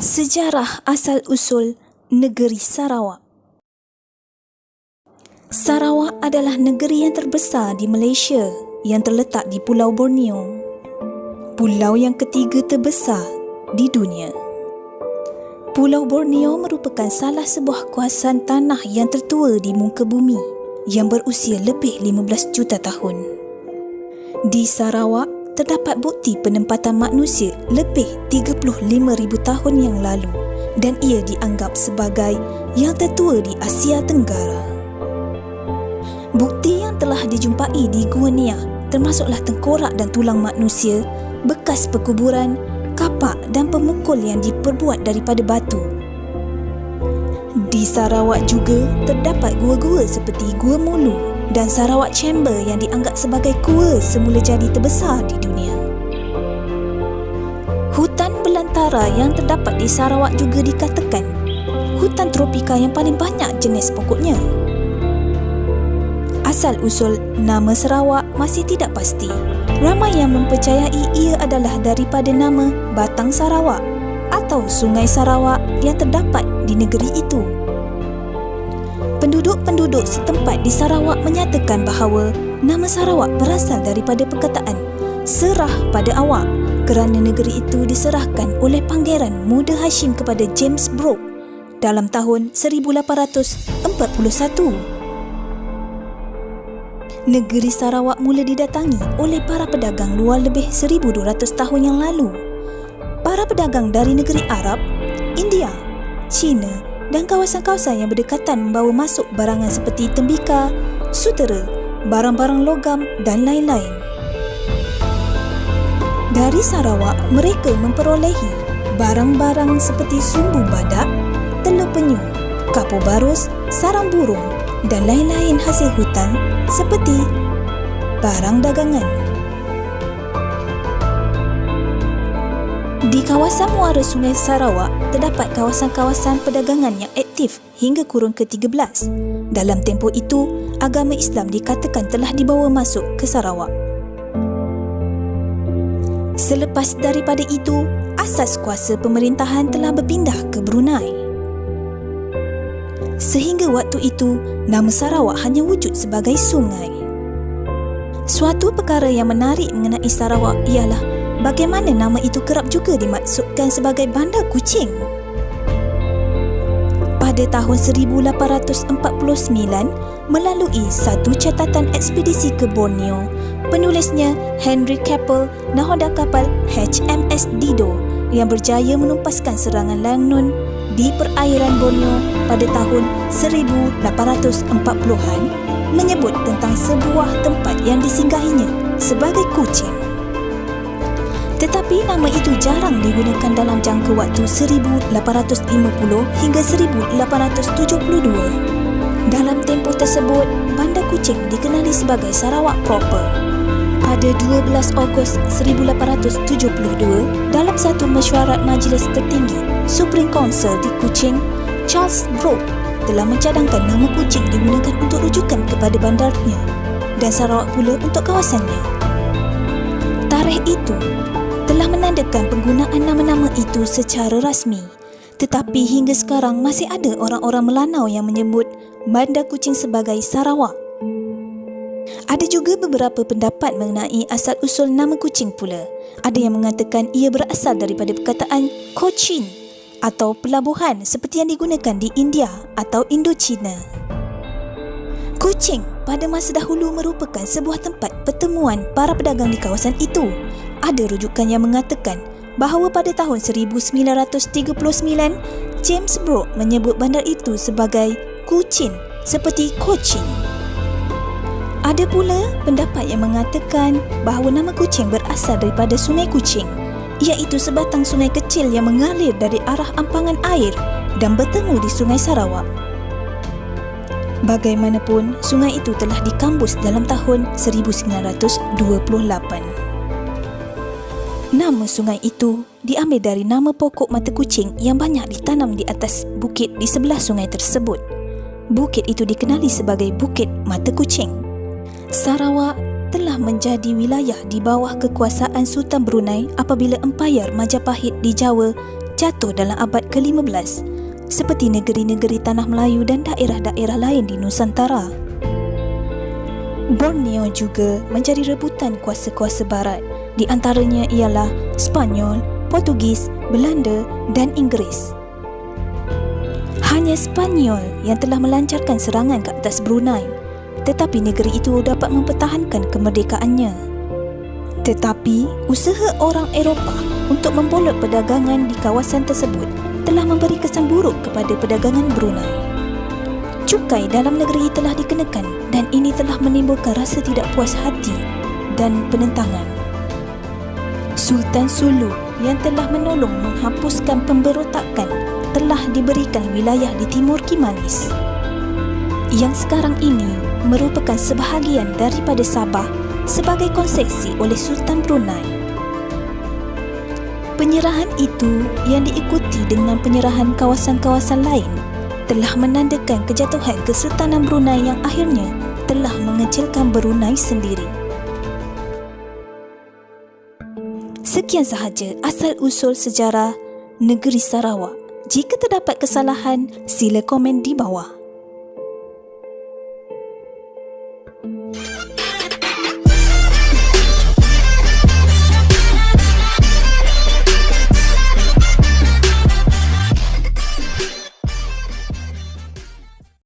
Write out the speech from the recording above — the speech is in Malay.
Sejarah asal-usul negeri Sarawak. Sarawak adalah negeri yang terbesar di Malaysia yang terletak di Pulau Borneo, pulau yang ketiga terbesar di dunia. Pulau Borneo merupakan salah sebuah kawasan tanah yang tertua di muka bumi yang berusia lebih 15 juta tahun. Di Sarawak, terdapat bukti penempatan manusia lebih 35,000 tahun yang lalu dan ia dianggap sebagai yang tertua di Asia Tenggara. Bukti yang telah dijumpai di Gua Nia termasuklah tengkorak dan tulang manusia, bekas perkuburan, kapak dan pemukul yang diperbuat daripada batu. Di Sarawak juga terdapat gua-gua seperti Gua Mulu dan Sarawak Chamber yang dianggap sebagai gua semula jadi terbesar di dunia. Hutan belantara yang terdapat di Sarawak juga dikatakan hutan tropika yang paling banyak jenis pokoknya. Asal-usul nama Sarawak masih tidak pasti. Ramai yang mempercayai ia adalah daripada nama Batang Sarawak atau Sungai Sarawak yang terdapat di negeri itu. Penduduk-penduduk setempat di Sarawak menyatakan bahawa nama Sarawak berasal daripada perkataan serah pada awak kerana negeri itu diserahkan oleh Pangeran Muda Hashim kepada James Brooke dalam tahun 1841. Negeri Sarawak mula didatangi oleh para pedagang luar lebih 1,200 tahun yang lalu. Para pedagang dari negeri Arab, India, China dan kawasan-kawasan yang berdekatan membawa masuk barangan seperti tembika, sutera, barang-barang logam dan lain-lain. Dari Sarawak, mereka memperolehi barang-barang seperti sumbu badak, telur penyu, kapur barus, sarang burung dan lain-lain hasil hutan seperti barang dagangan. Di kawasan muara Sungai Sarawak, terdapat kawasan-kawasan perdagangan yang aktif hingga kurun ke-13. Dalam tempoh itu, agama Islam dikatakan telah dibawa masuk ke Sarawak. Selepas daripada itu, asas kuasa pemerintahan telah berpindah ke Brunei. Sehingga waktu itu, nama Sarawak hanya wujud sebagai sungai. Suatu perkara yang menarik mengenai Sarawak ialah bagaimana nama itu kerap juga dimaksudkan sebagai Bandar Kuching. Pada tahun 1849, melalui satu catatan ekspedisi ke Borneo, penulisnya Henry Keppel, nahoda kapal HMS Dido yang berjaya menumpaskan serangan Langnun di perairan Borneo pada tahun 1840-an, menyebut tentang sebuah tempat yang disinggahinya sebagai Kuching. Tetapi nama itu jarang digunakan dalam jangka waktu 1850 hingga 1872. Dalam tempoh tersebut, Bandar Kuching dikenali sebagai Sarawak proper. Pada 12 Ogos 1872, dalam satu mesyuarat majlis tertinggi Supreme Council di Kuching, Charles Brooke telah mencadangkan nama Kuching digunakan untuk rujukan kepada bandarnya dan Sarawak pula untuk kawasannya. Tarikh itu telah menandakan penggunaan nama-nama itu secara rasmi. Tetapi hingga sekarang masih ada orang-orang Melanau yang menyebut Bandar Kuching sebagai Sarawak. Ada juga beberapa pendapat mengenai asal-usul nama Kuching pula. Ada yang mengatakan ia berasal daripada perkataan Cochin atau pelabuhan seperti yang digunakan di India atau Indochina. Kuching pada masa dahulu merupakan sebuah tempat pertemuan para pedagang di kawasan itu. Ada rujukan yang mengatakan bahawa pada tahun 1939, James Brooke menyebut bandar itu sebagai Kuching seperti Cochin. Ada pula pendapat yang mengatakan bahawa nama Kuching berasal daripada Sungai Kuching, iaitu sebatang sungai kecil yang mengalir dari arah ampangan air dan bertemu di Sungai Sarawak. Bagaimanapun, sungai itu telah dikambus dalam tahun 1928. Nama sungai itu diambil dari nama pokok mata kucing yang banyak ditanam di atas bukit di sebelah sungai tersebut. Bukit itu dikenali sebagai Bukit Mata Kuching. Sarawak telah menjadi wilayah di bawah kekuasaan Sultan Brunei apabila Empayar Majapahit di Jawa jatuh dalam abad ke-15, seperti negeri-negeri Tanah Melayu dan daerah-daerah lain di Nusantara. Borneo juga menjadi rebutan kuasa-kuasa barat, di antaranya ialah Sepanyol, Portugis, Belanda dan Inggeris. Hanya Sepanyol yang telah melancarkan serangan ke atas Brunei, tetapi negeri itu dapat mempertahankan kemerdekaannya. Tetapi usaha orang Eropah untuk membolot perdagangan di kawasan tersebut telah memberi kesan buruk kepada perdagangan Brunei. Cukai dalam negeri telah dikenakan dan ini telah menimbulkan rasa tidak puas hati dan penentangan. Sultan Sulu yang telah menolong menghapuskan pemberontakan telah diberikan wilayah di Timur Kimanis, yang sekarang ini merupakan sebahagian daripada Sabah sebagai konsesi oleh Sultan Brunei. Penyerahan itu yang diikuti dengan penyerahan kawasan-kawasan lain telah menandakan kejatuhan Kesultanan Brunei yang akhirnya telah mengecilkan Brunei sendiri. Sekian sahaja asal-usul sejarah negeri Sarawak. Jika terdapat kesalahan, sila komen di bawah.